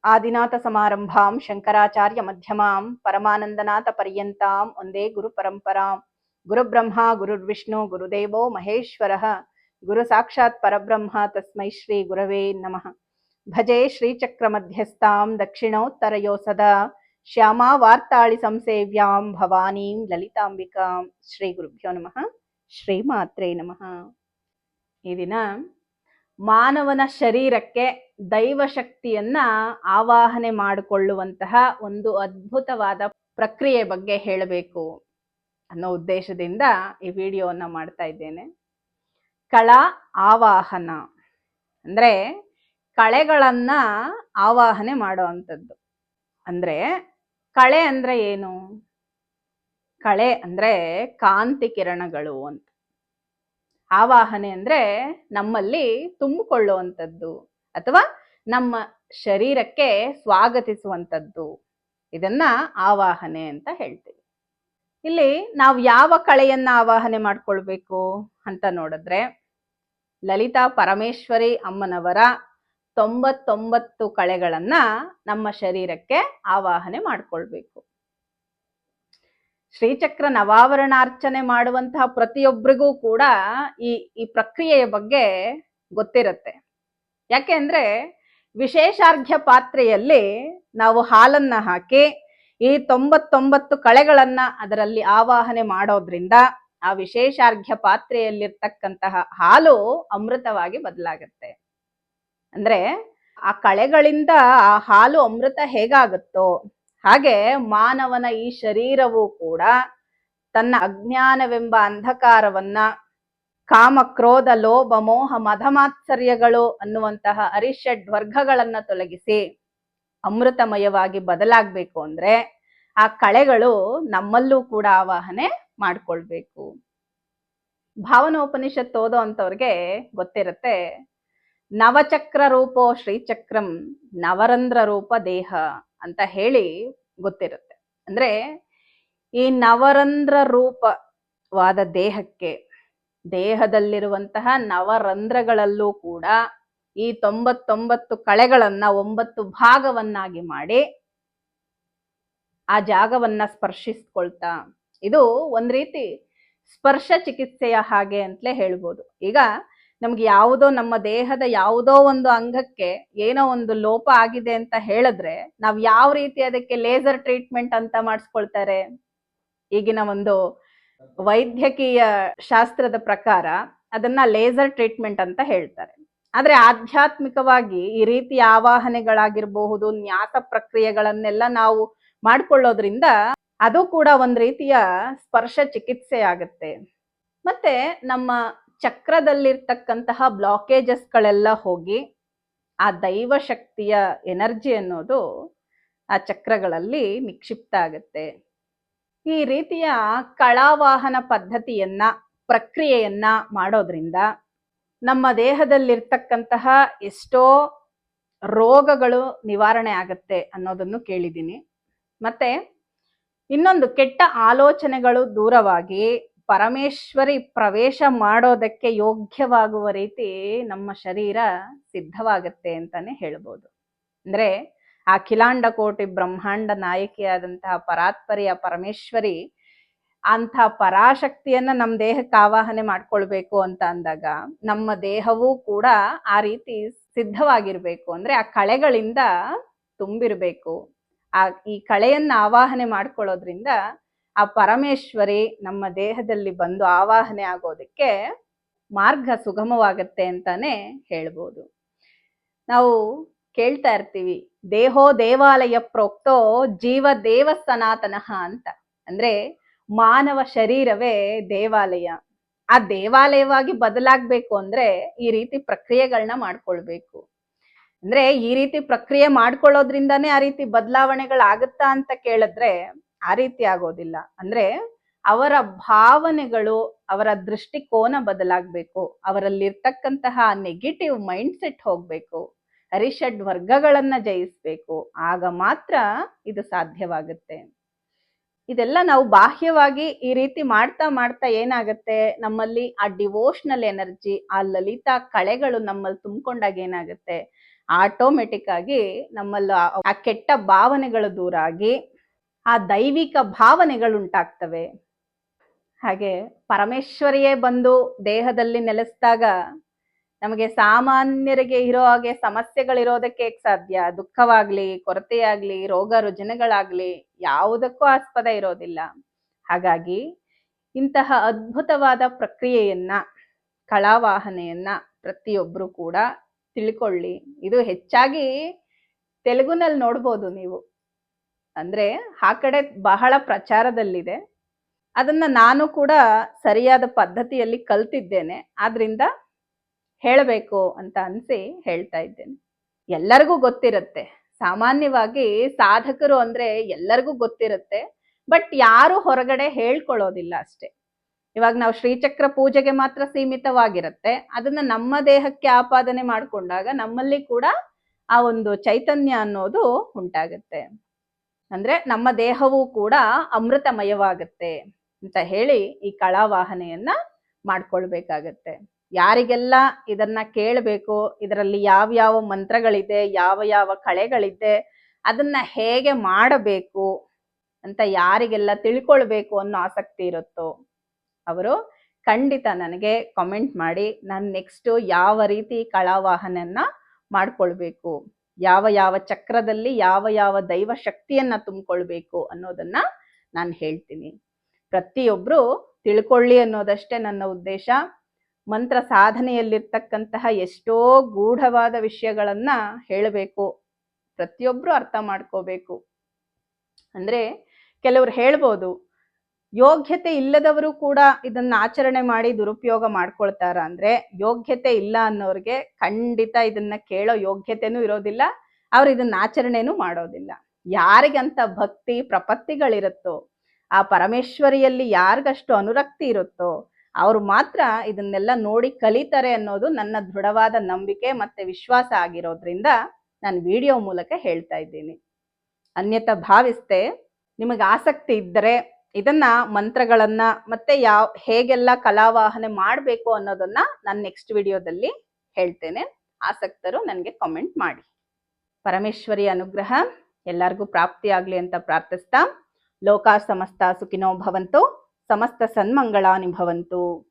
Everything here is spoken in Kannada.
ಆದಿನಾಥ ಸಮಾರಂಭಾಂ ಶಂಕರಾಚಾರ್ಯ ಮಧ್ಯಮಾಂ ಪರಮಾನಂದನಾಥ ಪರ್ಯಂತಾಂ ಒಂದೇ ಗುರು ಪರಂಪರಾಂ. ಗುರುಬ್ರಹ್ಮ ಗುರುರ್ವಿಷ್ಣು ಗುರುದೇವೋ ಮಹೇಶ್ವರಃ ಗುರು ಸಾಕ್ಷಾತ್ ಪರಬ್ರಹ್ಮ ತಸ್ಮೈ ಶ್ರೀ ಗುರವೇ ನಮಃ. ಭಜೆ ಶ್ರೀಚಕ್ರ ಮಧ್ಯಸ್ಥಾಂ ದಕ್ಷಿಣೋತ್ತರಯೋ ಸದಾ ಶ್ಯಾಮಾ ವಾರ್ತಾಳಿ ಸಂಸೇವ್ಯಾಂ ಭವಾನೀಂ ಲಲಿತಾಂಬಿಕಾಂ. ಶ್ರೀ ಗುರುಭ್ಯೋ ನಮಃ. ಶ್ರೀಮಾತ್ರೇ ನಮಃ. ಈ ದಿನ ಮಾನವನ ಶರೀರಕ್ಕೆ ದೈವಶಕ್ತಿಯನ್ನ ಆವಾಹನೆ ಮಾಡಿಕೊಳ್ಳುವಂತಹ ಒಂದು ಅದ್ಭುತವಾದ ಪ್ರಕ್ರಿಯೆ ಬಗ್ಗೆ ಹೇಳಬೇಕು ಅನ್ನೋ ಉದ್ದೇಶದಿಂದ ಈ ವಿಡಿಯೋವನ್ನ ಮಾಡ್ತಾ ಇದ್ದೇನೆ. ಕಳ ಆವಾಹನ ಅಂದ್ರೆ ಕಳೆಗಳನ್ನ ಆವಾಹನೆ ಮಾಡುವಂಥದ್ದು. ಅಂದ್ರೆ ಕಳೆ ಅಂದ್ರೆ ಏನು? ಕಳೆ ಅಂದ್ರೆ ಕಾಂತಿ ಕಿರಣಗಳು ಅಂತ. ಆವಾಹನೆ ಅಂದ್ರೆ ನಮ್ಮಲ್ಲಿ ತುಂಬಿಕೊಳ್ಳುವಂಥದ್ದು ಅಥವಾ ನಮ್ಮ ಶರೀರಕ್ಕೆ ಸ್ವಾಗತಿಸುವಂಥದ್ದು. ಇದನ್ನ ಆವಾಹನೆ ಅಂತ ಹೇಳ್ತೀವಿ. ಇಲ್ಲಿ ನಾವು ಯಾವ ಕಳೆಯನ್ನ ಆವಾಹನೆ ಮಾಡ್ಕೊಳ್ಬೇಕು ಅಂತ ನೋಡಿದ್ರೆ, ಲಲಿತಾ ಪರಮೇಶ್ವರಿ ಅಮ್ಮನವರ 99 ಕಳೆಗಳನ್ನ ನಮ್ಮ ಶರೀರಕ್ಕೆ ಆವಾಹನೆ ಮಾಡ್ಕೊಳ್ಬೇಕು. ಶ್ರೀಚಕ್ರ ನವಾವರಣಾರ್ಚನೆ ಮಾಡುವಂತಹ ಪ್ರತಿಯೊಬ್ಬರಿಗೂ ಕೂಡ ಈ ಪ್ರಕ್ರಿಯೆಯ ಬಗ್ಗೆ ಗೊತ್ತಿರುತ್ತೆ. ಯಾಕೆ ಅಂದ್ರೆ ವಿಶೇಷಾರ್ಘ್ಯ ಪಾತ್ರೆಯಲ್ಲಿ ನಾವು ಹಾಲನ್ನ ಹಾಕಿ ಈ 99 ಕಳೆಗಳನ್ನ ಅದರಲ್ಲಿ ಆವಾಹನೆ ಮಾಡೋದ್ರಿಂದ ಆ ವಿಶೇಷಾರ್ಘ್ಯ ಪಾತ್ರೆಯಲ್ಲಿರ್ತಕ್ಕಂತಹ ಹಾಲು ಅಮೃತವಾಗಿ ಬದಲಾಗುತ್ತೆ. ಅಂದ್ರೆ ಆ ಕಳೆಗಳಿಂದ ಆ ಹಾಲು ಅಮೃತ ಹೇಗಾಗುತ್ತೋ ಹಾಗೆ ಮಾನವನ ಈ ಶರೀರವೂ ಕೂಡ ತನ್ನ ಅಜ್ಞಾನವೆಂಬ ಅಂಧಕಾರವನ್ನ, ಕಾಮ ಕ್ರೋಧ ಲೋಭ ಮೋಹ ಮದಮಾತ್ಸರ್ಯಗಳು ಅನ್ನುವಂತಹ ಅರಿಷಡ್ ವರ್ಗಗಳನ್ನ ತೊಲಗಿಸಿ ಅಮೃತಮಯವಾಗಿ ಬದಲಾಗಬೇಕು ಅಂದ್ರೆ ಆ ಕಳೆಗಳು ನಮ್ಮಲ್ಲೂ ಕೂಡ ಆವಾಹನೆ ಮಾಡ್ಕೊಳ್ಬೇಕು. ಭಾವನೋಪನಿಷತ್ ಓದೋ ಅಂತವ್ರಿಗೆ ಗೊತ್ತಿರುತ್ತೆ, ನವಚಕ್ರ ರೂಪೋ ಶ್ರೀಚಕ್ರಂ ನವರಂಧ್ರ ರೂಪ ದೇಹ ಅಂತ ಹೇಳಿ ಗೊತ್ತಿರುತ್ತೆ. ಅಂದ್ರೆ ಈ ನವರಂಧ್ರ ರೂಪವಾದ ದೇಹಕ್ಕೆ, ದೇಹದಲ್ಲಿರುವಂತಹ ನವರಂಧ್ರಗಳಲ್ಲೂ ಕೂಡ ಈ 99 ಕಳೆಗಳನ್ನ 9 ಭಾಗವನ್ನಾಗಿ ಮಾಡಿ ಆ ಜಾಗವನ್ನ ಸ್ಪರ್ಶಿಸ್ಕೊಳ್ತಾ, ಇದು ಒಂದ್ ರೀತಿ ಸ್ಪರ್ಶ ಚಿಕಿತ್ಸೆಯ ಹಾಗೆ ಅಂತಲೇ ಹೇಳ್ಬೋದು. ಈಗ ನಮ್ಗೆ ಯಾವುದೋ ನಮ್ಮ ದೇಹದ ಯಾವುದೋ ಒಂದು ಅಂಗಕ್ಕೆ ಏನೋ ಒಂದು ಲೋಪ ಆಗಿದೆ ಅಂತ ಹೇಳಿದ್ರೆ ನಾವ್ ಯಾವ ರೀತಿ ಅದಕ್ಕೆ ಲೇಸರ್ ಟ್ರೀಟ್ಮೆಂಟ್ ಅಂತ ಮಾಡಿಸ್ಕೊಳ್ತಾರೆ. ಈಗಿನ ಒಂದು ವೈದ್ಯಕೀಯ ಶಾಸ್ತ್ರದ ಪ್ರಕಾರ ಅದನ್ನ ಲೇಸರ್ ಟ್ರೀಟ್ಮೆಂಟ್ ಅಂತ ಹೇಳ್ತಾರೆ. ಆದ್ರೆ ಆಧ್ಯಾತ್ಮಿಕವಾಗಿ ಈ ರೀತಿ ಆವಾಹನೆಗಳಾಗಿರಬಹುದು, ನ್ಯಾಸ ಪ್ರಕ್ರಿಯೆಗಳನ್ನೆಲ್ಲ ನಾವು ಮಾಡ್ಕೊಳ್ಳೋದ್ರಿಂದ ಅದು ಕೂಡ ಒಂದ್ ರೀತಿಯ ಸ್ಪರ್ಶ ಚಿಕಿತ್ಸೆ ಆಗುತ್ತೆ. ಮತ್ತೆ ನಮ್ಮ ಚಕ್ರದಲ್ಲಿರ್ತಕ್ಕಂತಹ ಬ್ಲಾಕೇಜಸ್ಗಳೆಲ್ಲ ಹೋಗಿ ಆ ದೈವ ಶಕ್ತಿಯ ಎನರ್ಜಿ ಅನ್ನೋದು ಆ ಚಕ್ರಗಳಲ್ಲಿ ನಿಕ್ಷಿಪ್ತ ಆಗುತ್ತೆ. ಈ ರೀತಿಯ ಕಳಾವಾಹನ ಪದ್ಧತಿಯನ್ನ, ಪ್ರಕ್ರಿಯೆಯನ್ನ ಮಾಡೋದ್ರಿಂದ ನಮ್ಮ ದೇಹದಲ್ಲಿರ್ತಕ್ಕಂತಹ ಎಷ್ಟೋ ರೋಗಗಳು ನಿವಾರಣೆ ಆಗತ್ತೆ ಅನ್ನೋದನ್ನು ಕೇಳಿದ್ದೀನಿ. ಮತ್ತೆ ಇನ್ನೊಂದು, ಕೆಟ್ಟ ಆಲೋಚನೆಗಳು ದೂರವಾಗಿ ಪರಮೇಶ್ವರಿ ಪ್ರವೇಶ ಮಾಡೋದಕ್ಕೆ ಯೋಗ್ಯವಾಗುವ ರೀತಿ ನಮ್ಮ ಶರೀರ ಸಿದ್ಧವಾಗತ್ತೆ ಅಂತಾನೆ ಹೇಳ್ಬೋದು. ಅಂದ್ರೆ ಅಖಿಲಾಂಡ ಕೋಟಿ ಬ್ರಹ್ಮಾಂಡ ನಾಯಕಿಯಾದಂತಹ ಪರಾತ್ಪರಿಯ ಪರಮೇಶ್ವರಿ ಅಂಥ ಪರಾಶಕ್ತಿಯನ್ನ ನಮ್ಮ ದೇಹಕ್ಕೆ ಆವಾಹನೆ ಮಾಡ್ಕೊಳ್ಬೇಕು ಅಂತ ಅಂದಾಗ ನಮ್ಮ ದೇಹವೂ ಕೂಡ ಆ ರೀತಿ ಸಿದ್ಧವಾಗಿರ್ಬೇಕು. ಅಂದ್ರೆ ಆ ಕಳೆಗಳಿಂದ ತುಂಬಿರ್ಬೇಕು. ಈ ಕಳೆಯನ್ನ ಆವಾಹನೆ ಮಾಡ್ಕೊಳ್ಳೋದ್ರಿಂದ ಆ ಪರಮೇಶ್ವರಿ ನಮ್ಮ ದೇಹದಲ್ಲಿ ಬಂದು ಆವಾಹನೆ ಆಗೋದಕ್ಕೆ ಮಾರ್ಗ ಸುಗಮವಾಗತ್ತೆ ಅಂತಾನೆ ಹೇಳ್ಬೋದು. ನಾವು ಕೇಳ್ತಾ ಇರ್ತೀವಿ, ದೇಹೋ ದೇವಾಲಯ ಪ್ರೋಕ್ತೋ ಜೀವ ದೇವ ಸನಾತನಃ ಅಂತ. ಅಂದ್ರೆ ಮಾನವ ಶರೀರವೇ ದೇವಾಲಯ. ಆ ದೇವಾಲಯವಾಗಿ ಬದಲಾಗಬೇಕು ಅಂದ್ರೆ ಈ ರೀತಿ ಪ್ರಕ್ರಿಯೆಗಳನ್ನ ಮಾಡ್ಕೊಳ್ಬೇಕು. ಅಂದ್ರೆ ಈ ರೀತಿ ಪ್ರಕ್ರಿಯೆ ಮಾಡ್ಕೊಳ್ಳೋದ್ರಿಂದಾನೇ ಆ ರೀತಿ ಬದಲಾವಣೆಗಳಾಗುತ್ತಾ ಅಂತ ಕೇಳಿದ್ರೆ ಆ ರೀತಿ ಆಗೋದಿಲ್ಲ. ಅಂದ್ರೆ ಅವರ ಭಾವನೆಗಳು, ಅವರ ದೃಷ್ಟಿಕೋನ ಬದಲಾಗಬೇಕು, ಅವರಲ್ಲಿರ್ತಕ್ಕಂತಹ ನೆಗೆಟಿವ್ ಮೈಂಡ್ ಸೆಟ್ ಹೋಗ್ಬೇಕು, ಅರಿಷಡ್ ವರ್ಗಗಳನ್ನ ಜಯಿಸ್ಬೇಕು. ಆಗ ಮಾತ್ರ ಇದು ಸಾಧ್ಯವಾಗುತ್ತೆ. ಇದೆಲ್ಲ ನಾವು ಬಾಹ್ಯವಾಗಿ ಈ ರೀತಿ ಮಾಡ್ತಾ ಮಾಡ್ತಾ ಏನಾಗುತ್ತೆ, ನಮ್ಮಲ್ಲಿ ಆ ಡಿವೋಷನಲ್ ಎನರ್ಜಿ, ಆ ಲಲಿತಾ ಕಳೆಗಳು ನಮ್ಮಲ್ಲಿ ತುಂಬಿಕೊಂಡಾಗ ಏನಾಗುತ್ತೆ, ಆಟೋಮೆಟಿಕ್ ಆಗಿ ನಮ್ಮಲ್ಲಿ ಆ ಕೆಟ್ಟ ಭಾವನೆಗಳು ದೂರ ಆಗಿ ಆ ದೈವಿಕ ಭಾವನೆಗಳು ಉಂಟಾಗ್ತವೆ. ಹಾಗೆ ಪರಮೇಶ್ವರಿಯೇ ಬಂದು ದೇಹದಲ್ಲಿ ನೆಲೆಸಿದಾಗ ನಮಗೆ ಸಾಮಾನ್ಯರಿಗೆ ಇರೋ ಹಾಗೆ ಸಮಸ್ಯೆಗಳಿರೋದಕ್ಕೆ ಸಾಧ್ಯ. ದುಃಖವಾಗ್ಲಿ, ಕೊರತೆಯಾಗ್ಲಿ, ರೋಗ ರುಜಿನಗಳಾಗ್ಲಿ ಯಾವುದಕ್ಕೂ ಆಸ್ಪದ ಇರೋದಿಲ್ಲ. ಹಾಗಾಗಿ ಇಂತಹ ಅದ್ಭುತವಾದ ಪ್ರಕ್ರಿಯೆಯನ್ನ, ಕಳಾವಾಹನೆಯನ್ನ ಪ್ರತಿಯೊಬ್ರು ಕೂಡ ತಿಳ್ಕೊಳ್ಳಿ. ಇದು ಹೆಚ್ಚಾಗಿ ತೆಲುಗುನಲ್ಲಿ ನೋಡ್ಬೋದು ನೀವು, ಅಂದ್ರೆ ಆ ಕಡೆ ಬಹಳ ಪ್ರಚಾರದಲ್ಲಿದೆ. ಅದನ್ನ ನಾನು ಕೂಡ ಸರಿಯಾದ ಪದ್ಧತಿಯಲ್ಲಿ ಕಲ್ತಿದ್ದೇನೆ, ಆದ್ರಿಂದ ಹೇಳಬೇಕು ಅಂತ ಅನ್ಸಿ ಹೇಳ್ತಾ ಇದ್ದೇನೆ. ಎಲ್ಲರಿಗೂ ಗೊತ್ತಿರುತ್ತೆ, ಸಾಮಾನ್ಯವಾಗಿ ಸಾಧಕರು ಅಂದ್ರೆ ಎಲ್ಲರಿಗೂ ಗೊತ್ತಿರುತ್ತೆ, ಬಟ್ ಯಾರು ಹೊರಗಡೆ ಹೇಳ್ಕೊಳ್ಳೋದಿಲ್ಲ ಅಷ್ಟೇ. ಇವಾಗ ನಾವು ಶ್ರೀಚಕ್ರ ಪೂಜೆಗೆ ಮಾತ್ರ ಸೀಮಿತವಾಗಿರುತ್ತೆ. ಅದನ್ನ ನಮ್ಮ ದೇಹಕ್ಕೆ ಆಪಾದನೆ ಮಾಡ್ಕೊಂಡಾಗ ನಮ್ಮಲ್ಲಿ ಕೂಡ ಆ ಒಂದು ಚೈತನ್ಯ ಅನ್ನೋದು ಉಂಟಾಗುತ್ತೆ. ಅಂದ್ರೆ ನಮ್ಮ ದೇಹವೂ ಕೂಡ ಅಮೃತಮಯವಾಗುತ್ತೆ ಅಂತ ಹೇಳಿ ಈ ಕಳಾವಾಹನೆಯನ್ನ ಮಾಡ್ಕೊಳ್ಬೇಕಾಗತ್ತೆ. ಯಾರಿಗೆಲ್ಲ ಇದನ್ನ ಕೇಳಬೇಕು, ಇದರಲ್ಲಿ ಯಾವ ಮಂತ್ರಗಳಿದೆ, ಯಾವ ಕಳೆಗಳಿದೆ, ಅದನ್ನ ಹೇಗೆ ಮಾಡಬೇಕು ಅಂತ ಯಾರಿಗೆಲ್ಲ ತಿಳ್ಕೊಳ್ಬೇಕು ಅನ್ನೋ ಆಸಕ್ತಿ ಇರುತ್ತೋ ಅವರು ಖಂಡಿತ ನನಗೆ ಕಾಮೆಂಟ್ ಮಾಡಿ, ನಾನು ನೆಕ್ಸ್ಟ್ ಯಾವ ರೀತಿ ಕಳಾವಾಹನನ್ನ ಮಾಡ್ಕೊಳ್ಬೇಕು, ಯಾವ ಚಕ್ರದಲ್ಲಿ ಯಾವ ದೈವ ಶಕ್ತಿಯನ್ನ ತುಂಬಿಕೊಳ್ಬೇಕು ಅನ್ನೋದನ್ನ ನಾನು ಹೇಳ್ತೀನಿ. ಪ್ರತಿಯೊಬ್ರು ತಿಳ್ಕೊಳ್ಳಿ ಅನ್ನೋದಷ್ಟೇ ನನ್ನ ಉದ್ದೇಶ. ಮಂತ್ರ ಸಾಧನೆಯಲ್ಲಿರ್ತಕ್ಕಂತಹ ಎಷ್ಟೋ ಗೂಢವಾದ ವಿಷಯಗಳನ್ನ ಹೇಳಬೇಕು, ಪ್ರತಿಯೊಬ್ರು ಅರ್ಥ ಮಾಡ್ಕೋಬೇಕು. ಅಂದ್ರೆ ಕೆಲವ್ರು ಹೇಳ್ಬೋದು, ಯೋಗ್ಯತೆ ಇಲ್ಲದವರು ಕೂಡ ಇದನ್ನ ಆಚರಣೆ ಮಾಡಿ ದುರುಪಯೋಗ ಮಾಡ್ಕೊಳ್ತಾರ ಅಂದ್ರೆ, ಯೋಗ್ಯತೆ ಇಲ್ಲ ಅನ್ನೋರ್ಗೆ ಖಂಡಿತ ಇದನ್ನ ಕೇಳೋ ಯೋಗ್ಯತೆನೂ ಇರೋದಿಲ್ಲ, ಅವ್ರು ಇದನ್ನ ಆಚರಣೆನೂ ಮಾಡೋದಿಲ್ಲ. ಯಾರಿಗಂತ ಭಕ್ತಿ ಪ್ರಪತ್ತಿಗಳಿರುತ್ತೋ, ಆ ಪರಮೇಶ್ವರಿಯಲ್ಲಿ ಯಾರಿಗಷ್ಟು ಅನುರಕ್ತಿ ಇರುತ್ತೋ ಅವ್ರು ಮಾತ್ರ ಇದನ್ನೆಲ್ಲ ನೋಡಿ ಕಲಿತಾರೆ ಅನ್ನೋದು ನನ್ನ ದೃಢವಾದ ನಂಬಿಕೆ ಮತ್ತೆ ವಿಶ್ವಾಸ ಆಗಿರೋದ್ರಿಂದ ನಾನು ವಿಡಿಯೋ ಮೂಲಕ ಹೇಳ್ತಾ ಇದ್ದೀನಿ. ಅನ್ಯತಾ ಭಾವಿಸ್ತೆ. ನಿಮಗೆ ಆಸಕ್ತಿ ಇದ್ದರೆ ಇದನ್ನ ಮಂತ್ರಗಳನ್ನ ಮತ್ತೆ ಹೇಗೆಲ್ಲ ಕಲಾವಾಹನೆ ಮಾಡಬೇಕು ಅನ್ನೋದನ್ನ ನಾನು ನೆಕ್ಸ್ಟ್ ವಿಡಿಯೋದಲ್ಲಿ ಹೇಳ್ತೇನೆ. ಆಸಕ್ತರು ನನಗೆ ಕಾಮೆಂಟ್ ಮಾಡಿ. ಪರಮೇಶ್ವರಿ ಅನುಗ್ರಹ ಎಲ್ಲರಿಗೂ ಪ್ರಾಪ್ತಿಯಾಗ್ಲಿ ಅಂತ ಪ್ರಾರ್ಥಿಸ್ತಾ, ಲೋಕ ಸಮಸ್ತ ಸುಖಿನೋ ಭವಂತು, ಸಮಸ್ತ ಸನ್ಮಂಗಳಾನಿ ಭವಂತು.